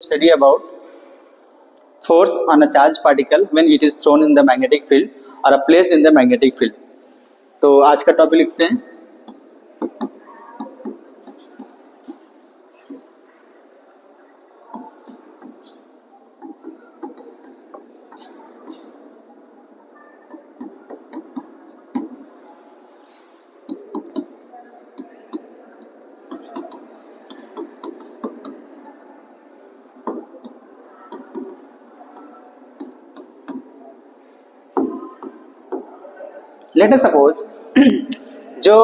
study about force on a charged particle when it is thrown in the magnetic field or placed in the magnetic field. तो आज का topic लिखते हैं let us suppose जो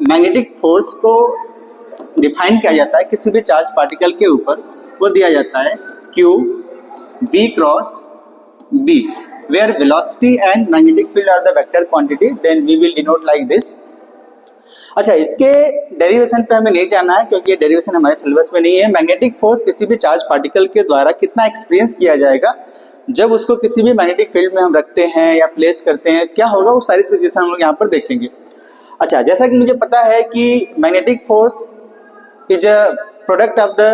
magnetic force को define किया जाता है किसी भी चार्ज पार्टिकल के ऊपर, वो दिया जाता है Q B cross B, where velocity and magnetic field are the vector quantity, then we will denote like this. अच्छा, इसके डेरिवेशन पे हमें नहीं जाना है क्योंकि ये डेरिवेशन हमारे सिलेबस में नहीं है. मैग्नेटिक फोर्स किसी भी चार्ज पार्टिकल के द्वारा कितना एक्सपीरियंस किया जाएगा जब उसको किसी भी मैग्नेटिक फील्ड में हम रखते हैं या प्लेस करते हैं, क्या होगा वो सारी सिचुएशन हम लोग यहाँ पर देखेंगे. अच्छा, जैसा कि मुझे पता है कि magnetic force is a product of the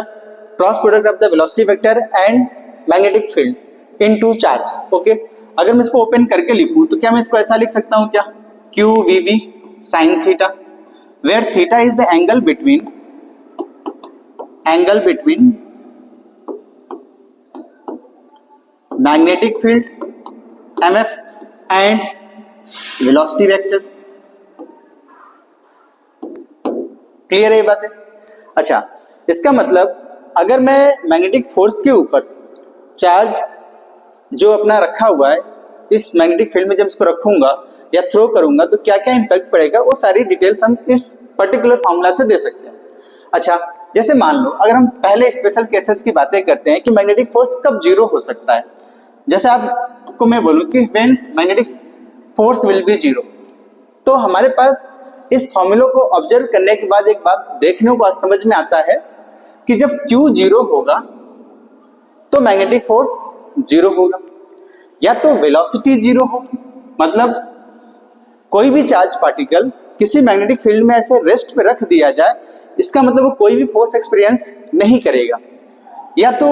cross product of the velocity vector and magnetic field into charge. Okay, अगर मैं इसको ओपन करके लिखूं तो क्या मैं इसको ऐसा लिख सकता हूँ क्या, Q V B sine theta, where theta is the angle between magnetic field MF and velocity vector. Clear है ये बातें? अच्छा, इसका मतलब अगर मैं मैग्नेटिक फोर्स के ऊपर चार्ज जो अपना रखा हुआ है इस मैग्नेटिक फील्ड में जब इसको रखूंगा या थ्रो करूंगा तो क्या क्या इंपैक्ट पड़ेगा, वो सारी डिटेल्स हम इस पर्टिकुलर फॉर्मूला से दे सकते हैं. अच्छा, जैसे मान लो अगर हम पहले स्पेशल केसेस की बातें करते हैं कि मैग्नेटिक फोर्स कब जीरो हो सकता है. जैसे आपको मैं बोलूं कि when magnetic force will be zero, तो हमारे पास इस फॉर्मूला को ऑब्जर्व करने के बाद एक बात देखने को समझ में आता है कि जब Q जीरो होगा तो मैग्नेटिक फोर्स जीरो होगा, या तो वेलोसिटी जीरो हो, मतलब कोई भी चार्ज पार्टिकल किसी मैग्नेटिक फील्ड में ऐसे रेस्ट पे रख दिया जाए, इसका मतलब वो कोई भी फोर्स एक्सपीरियंस नहीं करेगा, या तो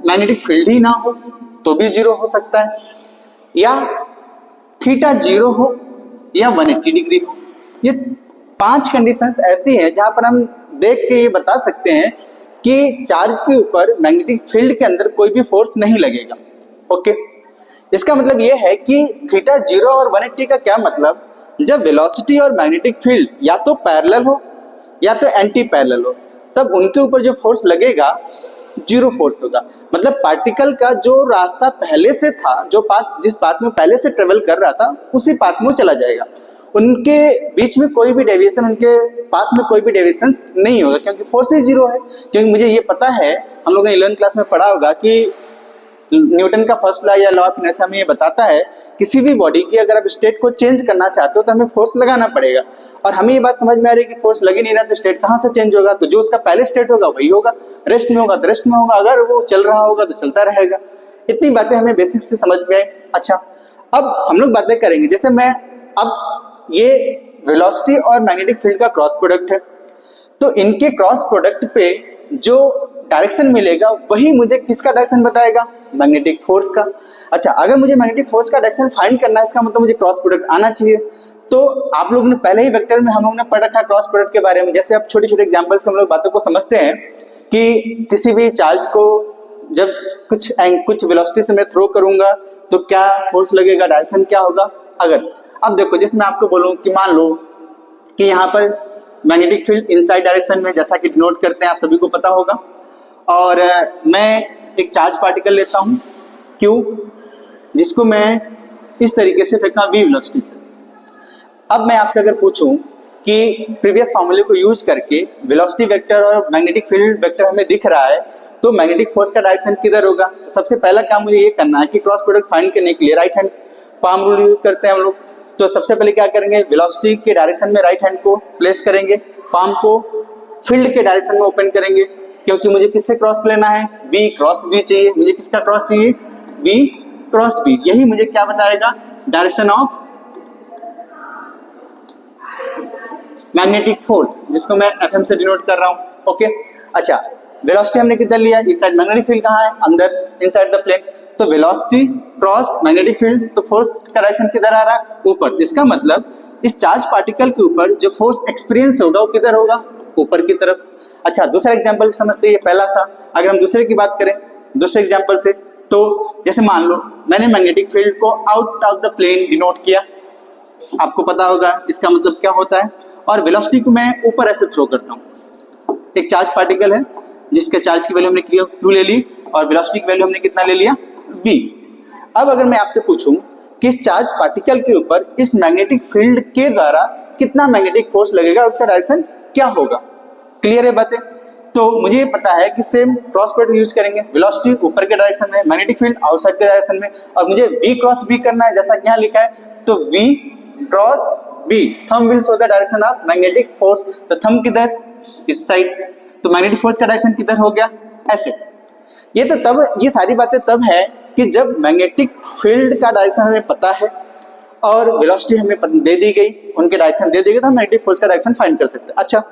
मैग्नेटिक फील्ड ही ना हो तो भी जीरो हो सकता है, या थीटा जीरो हो या 180 डिग्री हो. ये 5 कंडीशंस ऐसी हैं जहां पर हम देख के ये बता सकते हैं कि चार्ज के ऊपर मैग्नेटिक फील्ड के अंदर कोई भी फोर्स नहीं लगेगा. ओके, इसका मतलब ये है कि थीटा जीरो और 180 का क्या मतलब, जब वेलोसिटी और मैग्नेटिक फील्ड या तो पैरेलल हो या तो एंटी पैरेलल हो, तब उनके ऊपर जो फोर्स लगेगा जीरो फोर्स होगा. मतलब पार्टिकल का जो रास्ता पहले से था, जो पाथ जिस पाथ में पहले से ट्रेवल कर रहा था उसी पाथ में चला जाएगा. उनके बीच में कोई भी डेविएशन, उनके पाथ में कोई भी डेविएशन नहीं होगा क्योंकि फोर्स ही जीरो है. क्योंकि मुझे ये पता है, हम लोगों ने 11th क्लास में पढ़ा होगा कि न्यूटन का फर्स्ट लॉ या लॉ ऑफ इनर्शिया में ये बताता है किसी भी बॉडी की अगर आप स्टेट को चेंज करना चाहते हो तो हमें फोर्स लगाना पड़ेगा. और हमें ये बात समझ में आ रही है कि फोर्स लग ही नहीं रहा तो स्टेट कहाँ से चेंज होगा, तो जो उसका पहले स्टेट होगा वही होगा, रेस्ट में होगा तो रेस्ट में होगा, अगर वो चल रहा होगा तो चलता रहेगा. इतनी बातें हमें बेसिक से समझ में आई. अच्छा, अब हम लोग बातें करेंगे, जैसे मैं अब ये वेलोसिटी और मैग्नेटिक फील्ड का क्रॉस प्रोडक्ट है, तो इनके क्रॉस प्रोडक्ट पे जो डायरेक्शन मिलेगा वही मुझे किसका डायरेक्शन बताएगा, मैग्नेटिक फोर्स का. अच्छा, अगर मुझे मैग्नेटिक फोर्स का डायरेक्शन फाइंड करना है, इसका मतलब मुझे क्रॉस प्रोडक्ट आना चाहिए. तो आप लोगों ने पहले ही वेक्टर में हम लोग ने पढ़ रखा क्रॉस प्रोडक्ट के बारे में. जैसे आप छोटे छोटे एग्जांपल से हम लोग बातों को समझते हैं कि किसी भी चार्ज को जब कुछ वेलोसिटी से मैं थ्रो करूंगा तो क्या फोर्स लगेगा, डायरेक्शन क्या होगा. अगर अब देखो, जैसे मैं आपको बोलूं कि मान लो कि यहाँ पर मैग्नेटिक फील्ड इनसाइड डायरेक्शन में, जैसा कि डिनोट करते हैं आप सभी को पता होगा, और मैं एक चार्ज पार्टिकल लेता हूं Q, जिसको मैं इस तरीके से फेंका V वेलोसिटी से. अब मैं आपसे अगर पूछूं कि प्रीवियस फॉर्मूले को यूज करके वेलोसिटी वेक्टर और मैग्नेटिक फील्ड वेक्टर हमें दिख रहा है, तो मैग्नेटिक फोर्स का डायरेक्शन किधर होगा. तो सबसे पहला काम मुझे ये करना है कि क्रॉस प्रोडक्ट फाइंड करने के लिए right hand palm rule use करते हैं हम लोग. तो सबसे पहले क्या करेंगे, वेलोसिटी के डायरेक्शन में राइट हैंड को प्लेस करेंगे, पाम को फील्ड के डायरेक्शन में ओपन करेंगे, क्योंकि मुझे किससे क्रॉस लेना है, B क्रॉस B चाहिए. मुझे किसका क्रॉस चाहिए, B क्रॉस B. यही मुझे क्या बताएगा, डायरेक्शन ऑफ मैग्नेटिक फोर्स, जिसको मैं FM से डिनोट कर रहा हूं. ओके, अच्छा, वेलोसिटी हमने किधर लिया, इस साइड मैग्नेटिक फील्ड कहाँ है, अंदर इनसाइड द प्लेन, तो वेलोसिटी क्रॉस मैग्नेटिक फील्ड, तो फोर्स का डायरेक्शन किधर आ रहा है, ऊपर। इसका मतलब इस चार्ज पार्टिकल के ऊपर जो फोर्स एक्सपीरियंस होगा वो किधर होगा, ऊपर की तरफ। अच्छा, दूसरा एग्जांपल समझते हैं, पहला था। अगर हम दूसरे की बात करें, दूसरे एग्जांपल से, तो जैसे मान लो मैंने मैग्नेटिक फील्ड को out of the plane denote किया, आपको पता होगा इसका मतलब क्या होता है, और वेलोसिटी को मैं ऊपर ऐसे थ्रो करता हूँ। एक चार्ज पार्टिकल है जिसके चार्ज की वैल्यू हमने क्यू ले ली और वेलोसिटी की वैल्यू हमने कितना ले लिया, v। अब अगर मैं आपसे पूछूं कि इस चार्ज पार्टिकल के ऊपर इस मैग्नेटिक फील्ड के द्वारा कितना मैग्नेटिक फोर्स लगेगा, उसका डायरेक्शन क्या होगा, क्लियर है बातें। तो मुझे ये पता है कि सेम क्रॉस प्रोडक्ट यूज करेंगे, वेलोसिटी ऊपर के डायरेक्शन में, मैग्नेटिक फील्ड आउटसाइड के डायरेक्शन में, और मुझे v क्रॉस b करना है, जैसा कि यहाँ लिखा है, तो v cross b, thumb will show the direction of magnetic force, तो थंब किधर, इस साइड, तो मैग्नेटिक फोर्स का डायरेक्शन किधर हो गया, ऐसे। ये तो तब, ये सारी बातें तब है कि जब मैग्नेटिक फील्ड का डायरेक्शन हमें पता है और वेलोसिटी हमें दे दी गई, उनके डायरेक्शन दे दी गई, तो हम मैग्नेटिक फोर्स का डायरेक्शन फाइंड कर सकते हैं। अच्छा,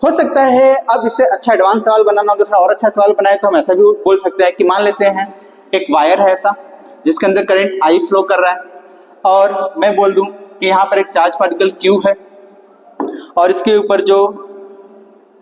हो सकता है अब इससे अच्छा एडवांस सवाल बनाना हो, थोड़ा और अच्छा सवाल बनाए, तो हम ऐसा भी बोल सकते हैं कि मान लेते हैं एक वायर है ऐसा जिसके अंदर करंट I फ्लो कर रहा है, और मैं बोल दूं कि यहाँ पर एक चार्ज पार्टिकल Q है और इसके ऊपर जो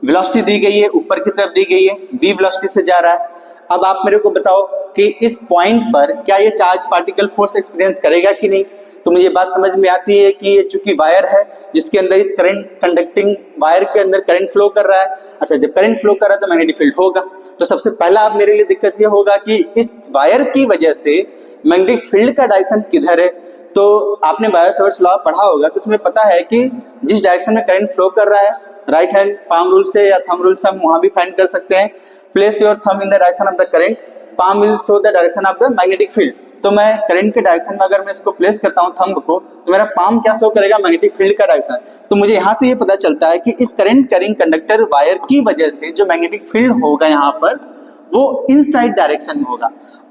वेलोसिटी दी गई है ऊपर की तरफ दी गई है, v वेलोसिटी से जा रहा है। अब आप मेरे को बताओ कि इस पॉइंट पर क्या ये चार्ज पार्टिकल फोर्स एक्सपीरियंस करेगा कि नहीं। तो मुझे बात समझ में आती है कि ये चूंकि वायर है जिसके अंदर, इस करंट कंडक्टिंग वायर के अंदर करंट फ्लो कर रहा है। अच्छा, जब करंट फ्लो कर रहा है तो मैग्नेटिक फील्ड होगा। तो सबसे पहला अब मेरे लिए दिक्कत ये होगा कि इस वायर की वजह से मैग्नेटिक फील्ड का डायरेक्शन किधर है। तो आपने बायो-सैवर्ट्स लॉ पढ़ा होगा, तो उसमें पता है कि जिस डायरेक्शन में करंट फ्लो कर रहा है, राइट हैंड पाम रूल से या थंब रूल से हम वहां भी फाइंड कर सकते हैं। Place your thumb in the direction of the current, palm will show the direction of the magnetic field. तो मैं करंट के डायरेक्शन में अगर मैं इसको प्लेस करता हूं थंब को, तो मेरा पाम क्या शो करेगा, मैग्नेटिक फील्ड का डायरेक्शन। तो मुझे यहां से ये पता चलता है कि इस करंट कैरिंग कंडक्टर वायर की वजह से जो मैग्नेटिक फील्ड होगा यहाँ पर, वो इनसाइड डायरेक्शन में होगा।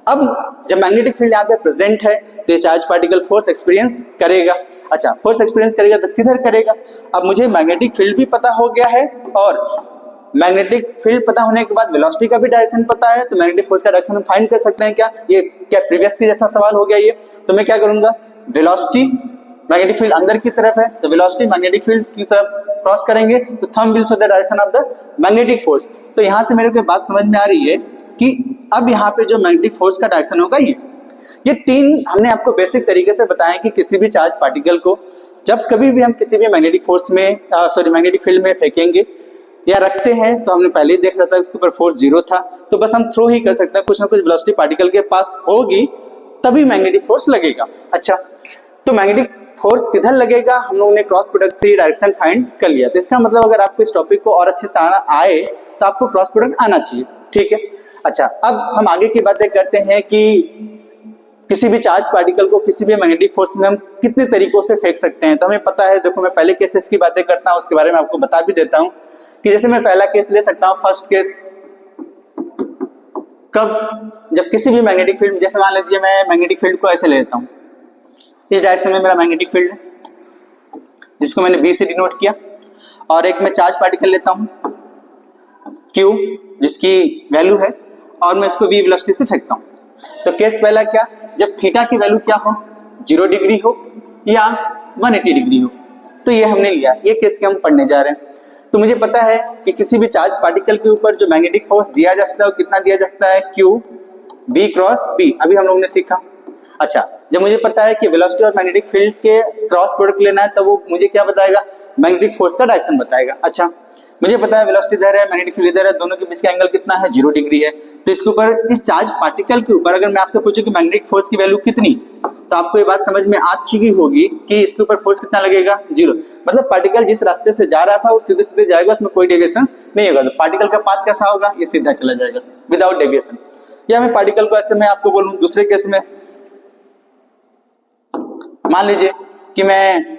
अब जब मैग्नेटिक फील्ड यहाँ पे प्रेजेंट है तो ये चार्ज पार्टिकल फोर्स एक्सपीरियंस करेगा। अच्छा, फोर्स एक्सपीरियंस करेगा तो किधर करेगा। अब मुझे मैग्नेटिक फील्ड भी पता हो गया है और मैग्नेटिक फील्ड पता होने के बाद वेलोसिटी का भी डायरेक्शन पता है, तो मैग्नेटिक फोर्स का डायरेक्शन हम फाइंड कर सकते हैं। क्या प्रीवियस के जैसा सवाल हो गया ये। तो मैं क्या करूंगा, वेलोसिटी मैग्नेटिक फील्ड अंदर की तरफ है, तो वेलोसिटी मैग्नेटिक फील्ड की तरफ क्रॉस करेंगे, तो thumb will show the direction of the magnetic force. तो यहां से मेरे को बात समझ में आ रही है कि अब यहाँ पे जो मैग्नेटिक फोर्स का डायरेक्शन होगा, ये तीन हमने आपको बेसिक तरीके से बताया कि किसी भी चार्ज पार्टिकल को जब कभी भी हम किसी भी मैग्नेटिक फोर्स में मैग्नेटिक फील्ड में फेंकेंगे या रखते हैं, तो हमने पहले ही देख रहा था उसके ऊपर फोर्स 0 था, तो बस हम थ्रो ही कर सकते हैं, कुछ ना कुछ वेलोसिटी पार्टिकल के पास होगी तभी मैग्नेटिक फोर्स लगेगा। अच्छा, तो मैग्नेटिक फोर्स किधर लगेगा, हम लोगों ने क्रॉस प्रोडक्ट से डायरेक्शन फाइंड कर लिया। तो इसका मतलब अगर आपको इस टॉपिक को और अच्छे से आए तो आपको क्रॉस प्रोडक्ट आना चाहिए, ठीक है। अच्छा, अब हम आगे की बातें करते हैं कि किसी भी चार्ज पार्टिकल को किसी भी मैग्नेटिक फोर्स में हम कितने तरीकों से फेंक सकते हैं। तो हमें पता है, देखो मैं पहले केसेस की बातें करता हूं, उसके बारे में आपको बता भी देता हूं कि जैसे मैं पहला केस ले सकता हूं, फर्स्ट केस कब, जब किसी भी मैग्नेटिक फील्ड, जैसे मान लीजिए मैं मैग्नेटिक फील्ड को ऐसे ले लेता हूं, इस डायरेक्शन में मेरा मैग्नेटिक फील्ड है जिसको मैंने बी से डिनोट किया, और एक मैं चार्ज पार्टिकल लेता हूं क्यू जिसकी वैल्यू है, और मैं इसको वी वेलोसिटी से फेंकता हूं। तो केस पहला क्या, जब थीटा की वैल्यू क्या हो, 0 डिग्री हो या 180 डिग्री हो, तो ये हमने लिया, ये केस के हम पढ़ने जा रहे हैं। तो मुझे पता है कि किसी भी चार्ज पार्टिकल के ऊपर जो मैग्नेटिक फोर्स दिया जा सकता है वो कितना दिया जा सकता है, क्यू बी क्रॉस बी, अभी हम लोगों ने सीखा। अच्छा, जब मुझे पता है कि वेलोसिटी और मैग्नेटिक फील्ड के क्रॉस प्रोडक्ट लेना है, तो वो मुझे क्या बताएगा, मैग्नेटिक फोर्स का डायरेक्शन बताएगा। अच्छा, मुझे पता है वेलोसिटी इधर है, मैग्नेटिक फील्ड इधर है, दोनों के बीच का एंगल कितना है, 0 डिग्री है। तो इसके ऊपर, इस चार्ज पार्टिकल के ऊपर अगर मैं आपसे पूछूं कि मैग्नेटिक फोर्स की वैल्यू कितनी, तो आपको ये बात समझ में आ चुकी होगी कि इसके ऊपर फोर्स कितना लगेगा, 0। मतलब पार्टिकल जिस रास्ते से जा रहा था वो सीधे सीधे जाएगा, उसमें कोई डेविएशन नहीं होगा। तो पार्टिकल का पाथ कैसा होगा, ये सीधा चला जाएगा विदाउट डेविएशन। या मैं पार्टिकल को ऐसे मैं आपको बोलूं, दूसरे केस में मान लीजिए कि मैं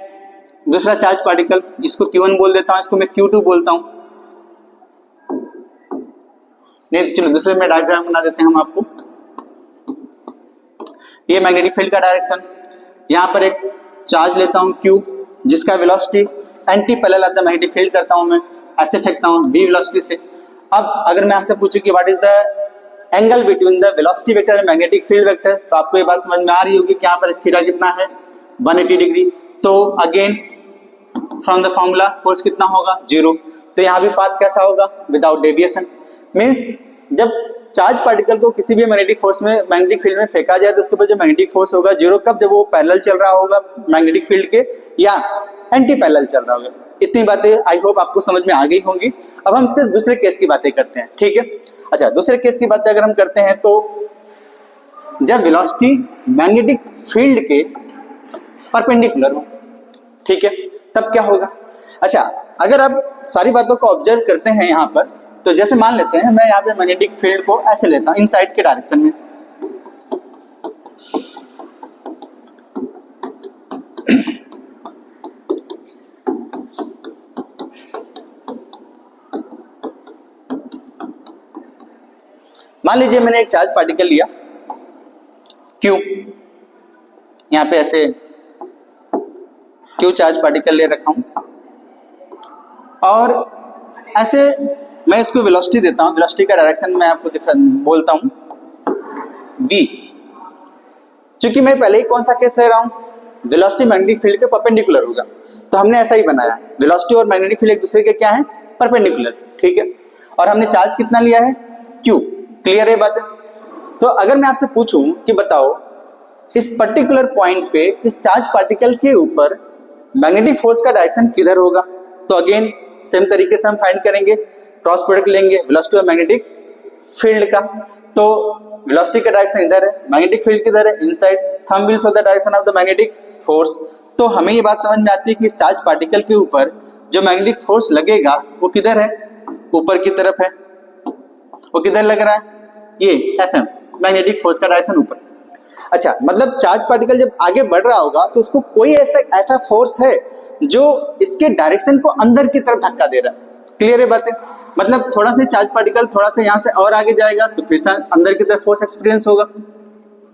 दूसरा चार्ज पार्टिकल, इसको Q1 बोल देता हूं, इसको मैं Q2 बोलता हूं, नहीं तो चलो दूसरे में डायग्राम बना देते हैं हम आपको। ये मैग्नेटिक फील्ड का डायरेक्शन, यहां पर एक चार्ज लेता हूं Q जिसका velocity anti parallel of the magnetic field करता हूं मैं, ऐसे फेंकता हूं V वेलोसिटी से, अब अगर मैं आपसे पूछूं कि what is the angle between the velocity vector and magnetic field vector, तो आपको ये बात समझ में आ रही होगी कि यहाँ पर थीटा कितना है 180 डिग्री। तो again from the formula force कितना होगा 0। तो यहाँ भी पाथ कैसा होगा विदाउट डेविएशन। मीन्स जब चार्ज पार्टिकल को किसी भी मैग्नेटिक फोर्स में मैग्नेटिक फील्ड में फेंका जाए तो उसके ऊपर जो मैग्नेटिक फोर्स होगा 0 कब, जब वो पैरेलल चल रहा होगा मैग्नेटिक फील्ड के या एंटी पैरेलल चल रहा होगा। इतनी बातें आई होप आपको समझ में आ गई होंगी। अब हम इसके दूसरे केस की बातें करते हैं, ठीक है। अच्छा, दूसरे केस की बातें अगर हम करते हैं तो जब वेलोसिटी मैग्नेटिक फील्ड के परपेंडिकुलर हो, ठीक है, तब क्या होगा। अच्छा, अगर आप सारी बातों को ऑब्जर्व करते हैं यहाँ पर, तो जैसे मान लेते हैं मैं यहाँ पे मैग्नेटिक फील्ड को ऐसे लेता हूँ इनसाइड के डायरेक्शन में, मान लीजिए मैंने एक चार्ज पार्टिकल लिया क्यू, यहाँ पे ऐसे क्यू चार्ज पार्टिकल ले रखा हूं और ऐसे मैं इसको वेलोसिटी देता हूं। वेलोसिटी का डायरेक्शन मैं आपको बोलता हूं v। चूंकि मैं पहले ही कौन सा केस ले रहा हूं, वेलोसिटी मैग्नेटिक फील्ड के परपेंडिकुलर होगा, तो हमने ऐसा ही बनाया। वेलोसिटी और मैग्नेटिक फील्ड एक दूसरे के क्या है, परपेंडिकुलर, ठीक है। और हमने चार्ज कितना लिया है q। क्लियर है बात है। तो अगर मैं आपसे पूछूं कि बताओ इस पर्टिकुलर पॉइंट पे इस चार्ज पार्टिकल के ऊपर मैग्नेटिक फोर्स का डायरेक्शन किधर होगा, तो अगेन सेम तरीके से हम फाइंड करेंगे, क्रॉस प्रोडक्ट लेंगे वेलोसिटी और मैग्नेटिक फील्ड का। तो वेलोसिटी का डायरेक्शन इधर है, मैग्नेटिक फील्ड किधर है, inside, thumb will show the direction of the magnetic force. तो हमें ये बात समझ में आती है कि इस चार्ज पार्टिकल के ऊपर जो मैग्नेटिक फोर्स लगेगा वो किधर है, ऊपर की तरफ है। वो किधर लग रहा है, ये Fm, मैग्नेटिक फोर्स का डायरेक्शन ऊपर। अच्छा, मतलब चार्ज पार्टिकल जब आगे बढ़ रहा होगा तो उसको कोई ऐसा फोर्स है जो इसके डायरेक्शन को अंदर की तरफ धक्का दे रहा है। क्लियर है बातें। मतलब थोड़ा सा चार्ज पार्टिकल थोड़ा सा यहाँ से और आगे जाएगा तो फिर से अंदर की तरफ फोर्स एक्सपीरियंस होगा,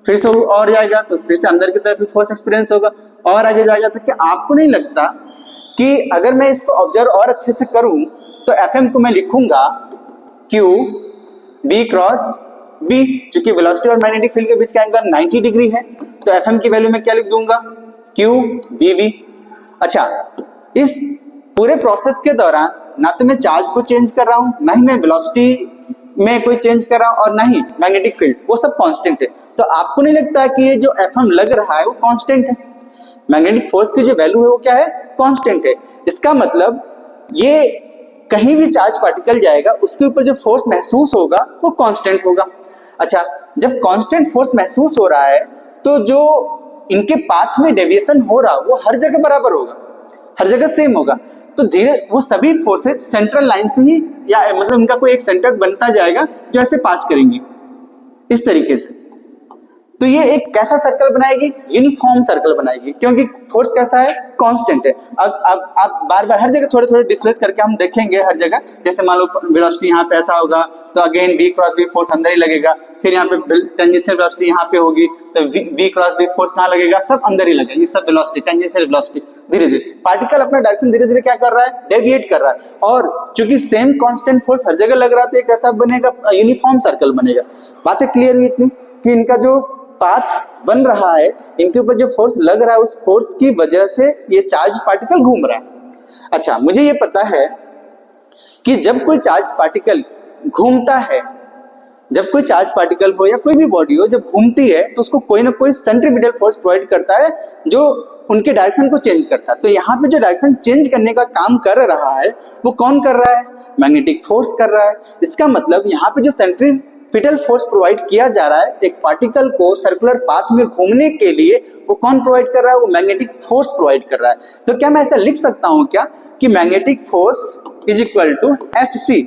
फिर से और जाएगा तो फिर से अंदर की तरफ फोर्स एक्सपीरियंस होगा, और आगे जाएगा। तो क्या आपको नहीं लगता कि अगर मैं इसको ऑब्जर्व और अच्छे से करूं तो Fm को मैं लिखूंगा Q B क्रॉस B, चूंकि वेलोसिटी और मैग्नेटिक फील्ड के बीच का एंगल 90 डिग्री है, तो Fm की वैल्यू में क्या लिख दूंगा Q BV। अच्छा, इस पूरे प्रोसेस के दौरान ना तो मैं चार्ज को चेंज कर रहा हूं, ना ही मैं वेलोसिटी में कोई चेंज कर रहा हूं, और ना ही मैग्नेटिक फील्ड, वो सब कांस्टेंट है। तो आपको नहीं लगता कि ये जो Fm लग रहा है वो कांस्टेंट है, मैग्नेटिक फोर्स की जो वैल्यू है वो क्या है, कांस्टेंट है। इसका मतलब ये कहीं भी चार्ज पार्टिकल जाएगा उसके ऊपर जो फोर्स महसूस होगा वो कांस्टेंट होगा। अच्छा, जब कांस्टेंट फोर्स महसूस हो रहा है तो जो इनके पाथ में डेविएशन हो रहा वो हर जगह बराबर होगा, हर जगह सेम होगा। तो धीरे वो सभी फोर्सेज सेंट्रल लाइन से ही, या मतलब इनका कोई एक सेंटर बनता जाएगा जो ऐसे पास करेंगी इस तरीके से। तो ये एक कैसा सर्कल बनाएगी, यूनिफॉर्म सर्कल बनाएगी, क्योंकि फोर्स कैसा है, कांस्टेंट है। अब आप बार बार हर जगह थोड़े थोड़े डिस्प्लेस करके हम देखेंगे हर जगह। जैसे मान लो वेलोसिटी यहाँ पे ऐसा होगा तो again V cross B force अंदर ही लगेगा, फिर यहाँ पे टेंजेंशियल वेलोसिटी यहाँ पे होगी तो V क्रॉस B फोर्स कहाँ लगेगा, सब अंदर ही लगेगा। ये सब वेलोसिटी, टेंजेंशियल वेलोसिटी, धीरे धीरे पार्टिकल अपना डायरेक्शन धीरे धीरे क्या कर रहा है, डेविएट कर रहा है। और चूंकि सेम कांस्टेंट फोर्स हर जगह लग रहा है तो ये कैसा बनेगा, यूनिफॉर्म सर्कल बनेगा। बातें क्लियर हुई इतनी कि इनका जो पाथ बन रहा है, इनके ऊपर जो फोर्स लग रहा है उस फोर्स की वजह से ये चार्ज पार्टिकल घूम रहा है। अच्छा, मुझे ये पता है कि जब कोई चार्ज पार्टिकल घूमता है, जब कोई चार्ज पार्टिकल हो या कोई भी बॉडी हो, जब घूमती है तो उसको कोई ना कोई सेंट्रीपिटल फोर्स प्रोवाइड करता है जो उनके डायरेक्शन को चेंज करता है। तो यहाँ पे जो डायरेक्शन चेंज करने का काम कर रहा है वो कौन कर रहा है, मैग्नेटिक फोर्स कर रहा है। इसका मतलब यहाँ पे जो सेंट्रीपिटल फोर्स प्रोवाइड किया जा रहा है एक पार्टिकल को सर्कुलर पाथ में घूमने के लिए, वो कौन प्रोवाइड कर रहा है, वो मैग्नेटिक फोर्स प्रोवाइड कर रहा है। तो क्या मैं ऐसा लिख सकता हूं क्या कि magnetic force is equal to FC,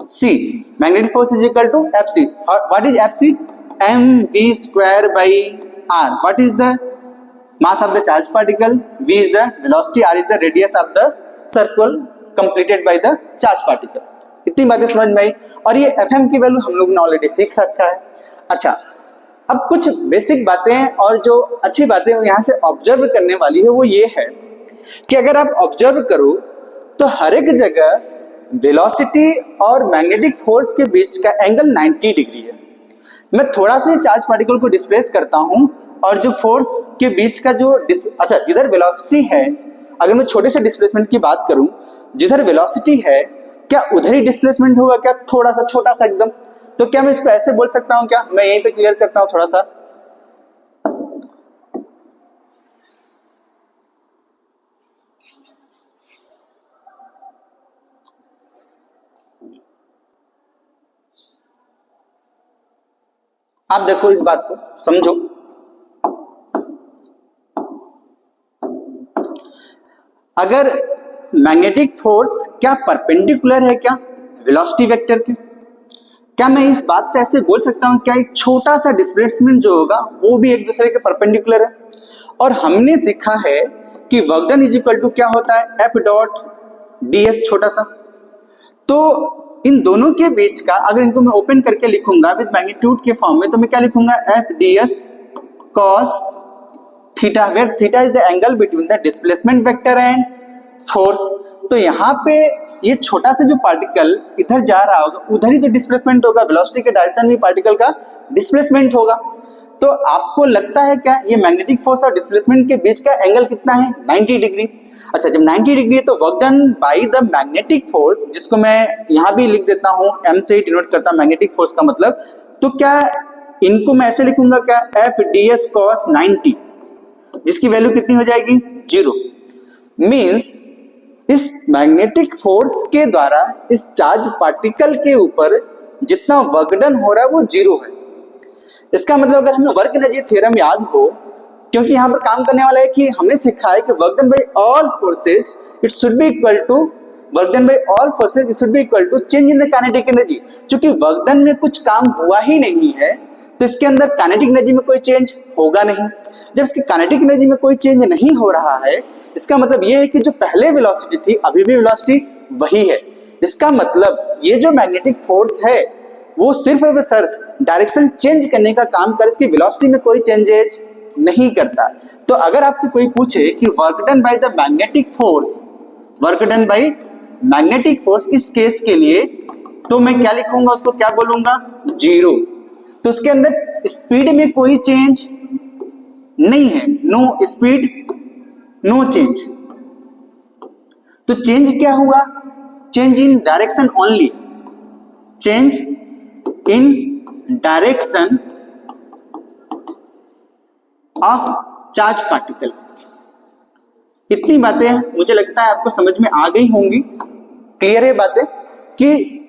FC, magnetic force is equal to FC। What is FC? mv square by r. What is the mass of the charge particle? V is the velocity, r is the radius of the circle completed by the charge particle. इतनी बातें समझ में आई। और ये Fm की value हम लोग ने ऑलरेडी सीख रखा है। अच्छा, अब कुछ बेसिक बातें और जो अच्छी बातें यहाँ से ऑब्जर्व करने वाली है वो ये है कि अगर आप ऑब्जर्व करो तो हर एक जगह वेलोसिटी और मैग्नेटिक फोर्स के बीच का एंगल 90 डिग्री है। मैं थोड़ा सा चार्ज पार्टिकल को डिस्प्लेस करता हूं और जो फोर्स के बीच का जो अच्छा, जिधर वेलोसिटी है, अगर मैं छोटे से डिस्प्लेसमेंट की बात करूं, जिधर वेलोसिटी है क्या उधर ही डिस्प्लेसमेंट होगा क्या? थोड़ा सा छोटा सा एकदम। तो क्या मैं इसको ऐसे बोल सकता हूं क्या? मैं यहीं पे क्लियर करता हूं थोड़ा सा। आप देखो, इस बात को समझो। अगर मैग्नेटिक फोर्स क्या परपेंडिकुलर है क्या वेलोसिटी वेक्टर के? क्या मैं इस बात से ऐसे बोल सकता हूं क्या एक छोटा सा डिस्प्लेसमेंट जो होगा वो भी एक दूसरे के परपेंडिकुलर है? और हमने सीखा है कि work done is equal to क्या होता है? एफ डॉट डी एस, छोटा सा। तो इन दोनों के बीच का अगर इनको मैं ओपन करके लिखूंगा विद मैग्नीट्यूड के फॉर्म में, तो मैं क्या लिखूंगा? F D S cos theta, where theta is the angle between the displacement vector and force. तो यहाँ पे ये छोटा सा जो पार्टिकल इधर जा रहा होगा उधर ही तो डिस्प्लेसमेंट होगा, वेलोसिटी के डायरेक्शन में पार्टिकल का डिस्प्लेसमेंट होगा। तो आपको लगता है क्या ये मैग्नेटिक फोर्स और डिस्प्लेसमेंट के बीच का एंगल कितना है? 90 डिग्री। अच्छा, जब 90 डिग्री है तो work done by the magnetic force, जिसको मैं यहाँ भी लिख देता हूँ, एम से डिनोट करता हूँ मैग्नेटिक फोर्स का मतलब, तो क्या इनको मैं ऐसे लिखूंगा क्या? एफ डी एस कॉस 90, जिसकी वैल्यू कितनी हो जाएगी? 0। मीन्स इस मैग्नेटिक फोर्स के द्वारा इस चार्ज पार्टिकल के ऊपर जितना वर्क डन हो रहा है वो 0 है। इसका मतलब अगर हमें वर्क एनर्जी थ्योरम याद हो, क्योंकि यहाँ पर काम करने वाला है कि हमने सीखा है कि work done by all forces it should be equal to work done by all forces it should be equal to change in the kinetic energy. क्योंकि वर्क डन में कुछ काम हुआ ही नहीं है तो इसके अंदर काइनेटिक एनर्जी में कोई चेंज होगा नहीं। जब इसकी काइनेटिक एनर्जी में कोई चेंज नहीं हो रहा है, इसका मतलब ये है कि जो पहले वेलोसिटी थी अभी भी वेलोसिटी वही है। इसका मतलब ये जो मैग्नेटिक फोर्स है वो सिर्फ और सिर्फ डायरेक्शन चेंज करने का काम कर, इसकी वेलोसिटी में कोई चेंजेज नहीं करता। तो अगर आपसे कोई पूछे कि work done by the magnetic force, work done by magnetic force इस केस के लिए, तो मैं क्या लिखूंगा? उसको क्या बोलूंगा? 0। तो उसके अंदर स्पीड में कोई चेंज नहीं है, नो स्पीड नो चेंज। तो चेंज क्या हुआ? Change in direction only, change in direction of charge particle. इतनी बातें मुझे लगता है आपको समझ में आ गई होंगी। क्लियर है बातें कि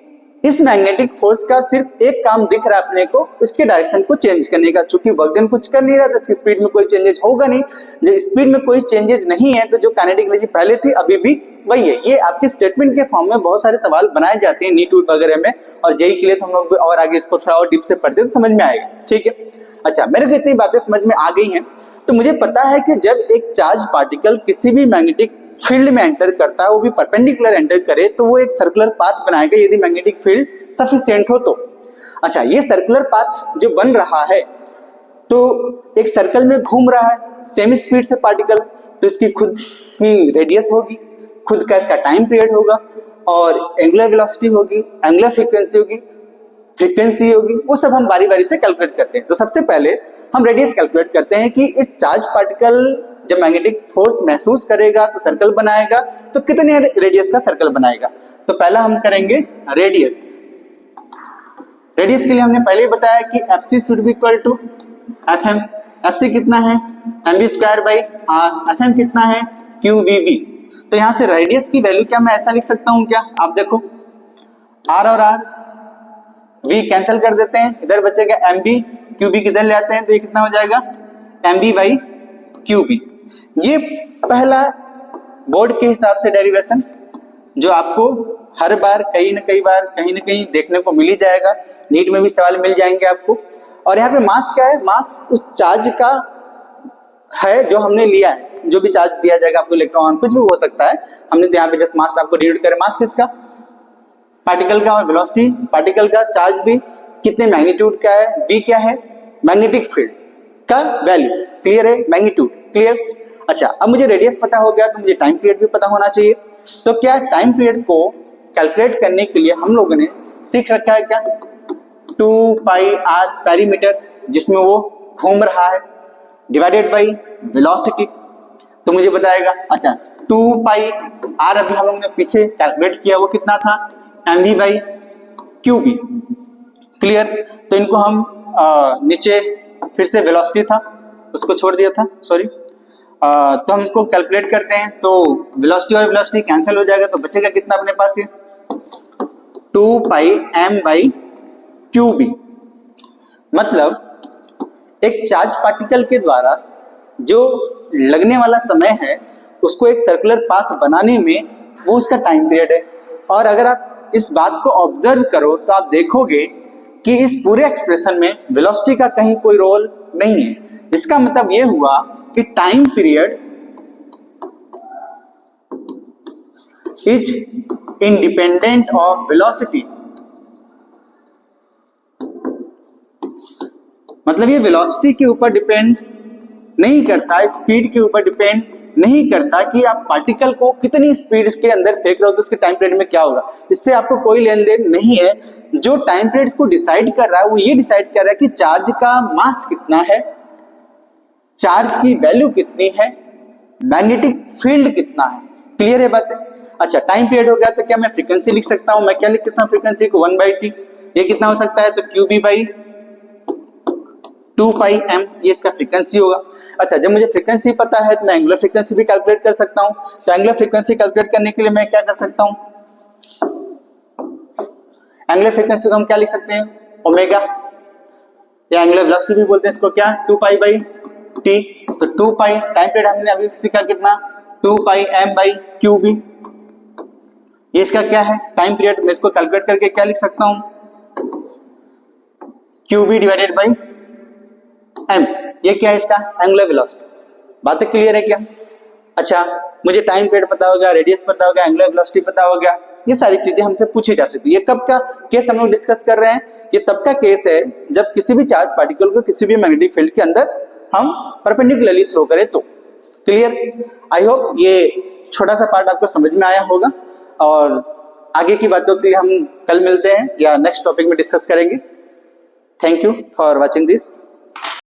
इस मैग्नेटिक फोर्स का सिर्फ एक काम दिख रहा है अपने को, इसके डायरेक्शन को चेंज करने का। चूंकि वर्क डन कुछ कर नहीं रहा तो इसकी स्पीड में कोई चेंजेस होगा नहीं। जब स्पीड में कोई चेंजेस नहीं है तो जो काइनेटिक एनर्जी पहले थी अभी भी वही है। ये आपके स्टेटमेंट के फॉर्म में बहुत सारे सवाल बनाए जाते हैं नीट वूट वगैरह में, और जेई के लिए तो हम लोग और आगे इसको थोड़ा और डीप से पढ़ते हैं तो समझ में आएगा। ठीक है, अच्छा, मेरे को इतनी बातें समझ में आ गई हैं तो मुझे पता है कि जब एक चार्ज पार्टिकल किसी भी मैग्नेटिक फील्ड में एंटर करता है, वो भी परपेंडिकुलर एंटर करे, तो वो एक सर्कुलर पाथ बनाएगा यदि मैग्नेटिक फील्ड सफिशिएंट हो तो। अच्छा, ये सर्कुलर पाथ जो बन रहा है तो एक सर्कल में घूम रहा है सेम स्पीड से पार्टिकल, तो इसकी खुद ही रेडियस होगी, खुद का इसका टाइम पीरियड होगा, और एंगुलर वेलोसिटी होगी, एंगुलर फ्रीक्वेंसी होगी, वो सब हम बारी बारी से कैलकुलेट करते हैं। तो सबसे पहले हम रेडियस कैलकुलेट करते हैं कि इस चार्ज पार्टिकल जब मैग्नेटिक फोर्स महसूस करेगा तो सर्कल बनाएगा, तो कितने रेडियस का सर्कल बनाएगा। तो पहला हम करेंगे रेडियस। रेडियस के लिए हमने पहले ही बताया कि FC should be equal to FM. FC कितना है? MV square by R. FM कितना है? क्यूवीवी। तो यहां से रेडियस की वैल्यू क्या मैं ऐसा लिख सकता हूं क्या? आप देखो, आर और आर वी कैंसिल कर देते हैं, इधर बचेगा एमबी, क्यूबी किधर ले आते हैं तो ये कितना हो जाएगा? MB by QB. ये पहला बोर्ड के हिसाब से डेरिवेशन जो आपको हर बार कहीं न कहीं देखने को मिल ही जाएगा, नीट में भी सवाल मिल जाएंगे आपको। और यहाँ पे मास क्या है? मास उस चार्ज का है जो हमने लिया है, जो भी चार्ज दिया जाएगा आपको, इलेक्ट्रॉन कुछ भी हो सकता है, हमने तो यहाँ पे जस्ट मास आपको डिनोट करे। मास किसका? पार्टिकल का, और वेलोसिटी पार्टिकल का, चार्ज भी कितने मैग्नीट्यूड का है, वी क्या है? मैग्नेटिक फील्ड का वैल्यू। क्लियर है? Magnitude clear. अच्छा, अब मुझे रेडियस पता हो गया तो मुझे टाइम पीरियड भी पता होना चाहिए। तो क्या टाइम पीरियड को कैलकुलेट करने के लिए हम लोगों ने सीख रखा है क्या 2 पाई आर पेरीमीटर, जिसमें वो घूम रहा है, डिवाइडेड बाई वेलोसिटी। तो मुझे बताएगा अच्छा 2 पाई आर अभी हम लोगों ने पीछे कैलकुलेट किया, वो कितना था mv बाई क्यूबी। क्लियर। तो इनको हम नीचे फिर से वेलोसिटी था उसको छोड़ दिया था, सॉरी। तो हम इसको कैलकुलेट करते हैं तो वेलोसिटी और वेलोसिटी कैंसिल हो जाएगा, तो बचेगा कितना अपने पास ये 2 पाई m बाई क्यूबी। मतलब एक चार्ज पार्टिकल के द्वारा जो लगने वाला समय है उसको एक सर्कुलर पाथ बनाने में वो उसका टाइम पीरियड है। और अगर आप इस बात को ऑब्जर्व करो तो आप देखोगे कि इस पूरे एक्सप्रेशन में वेलोसिटी का कहीं कोई रोल नहीं है। इसका मतलब ये हुआ कि time period is independent of velocity. मतलब ये वेलोसिटी के ऊपर डिपेंड नहीं करता, स्पीड के ऊपर डिपेंड नहीं करता कि आप पार्टिकल को कितनी स्पीड के अंदर फेंक रहे हो तो उसके टाइम पीरियड में क्या होगा, इससे आपको कोई लेन देन नहीं है। जो टाइम पीरियड को डिसाइड कर रहा है वो ये डिसाइड कर रहा है कि चार्ज का मास कितना है, चार्ज की वैल्यू कितनी है, मैग्नेटिक फील्ड कितना है। क्लियर है बात है। अच्छा, टाइम पीरियड हो गया तो क्या मैं फ्रीक्वेंसी लिख सकता हूं, मैं क्या लिख सकता हूं फ्रीक्वेंसी को 1/t। ये कितना हो सकता है तो क्यूबी बाई 2 पाई m, ये इसका फ्रीक्वेंसी होगा। अच्छा, जब मुझे फ्रीक्वेंसी पता है तो मैं एंगुलर फ्रीक्वेंसी भी कैलकुलेट कर सकता हूं। तो एंगुलर फ्रीक्वेंसी कैलकुलेट करने के लिए मैं क्या कर सकता हूं, एंगुलर फ्रीक्वेंसी को हम क्या लिख सकते हैं ओमेगा, या एंगुलर वेलोसिटी भी बोलते हैं इसको, क्या 2 पाई बाई t। तो 2 पाई टाइम पीरियड हमने अभी सीखा कितना 2 पाई m बाई क्यूबी। ये इसका क्या है टाइम पीरियड, मैं इसको कैलकुलेट करके क्या लिख सकता हूं क्यूबी डिवाइडेड बाई m। ये क्या है इसका एंगुलर वेलोसिटी। बातें क्लियर है क्या। अच्छा, मुझे टाइम पीरियड पता हो गया, रेडियस पता हो गया, एंगुलर वेलोसिटी पता हो गया, ये सारी चीजें हमसे पूछी जा सकती है। ये कब का केस हम लोग डिस्कस कर रहे हैं, ये तब का केस है जब किसी भी चार्ज पार्टिकल को किसी भी मैग्नेटिक फील्ड के अंदर हम परपेंडिकुलरली थ्रो करें तो। क्लियर। आई होप ये छोटा सा पार्ट आपको समझ में आया होगा, और आगे की बातों के लिए हम कल मिलते हैं या नेक्स्ट टॉपिक में डिस्कस करेंगे। Thank you for watching this.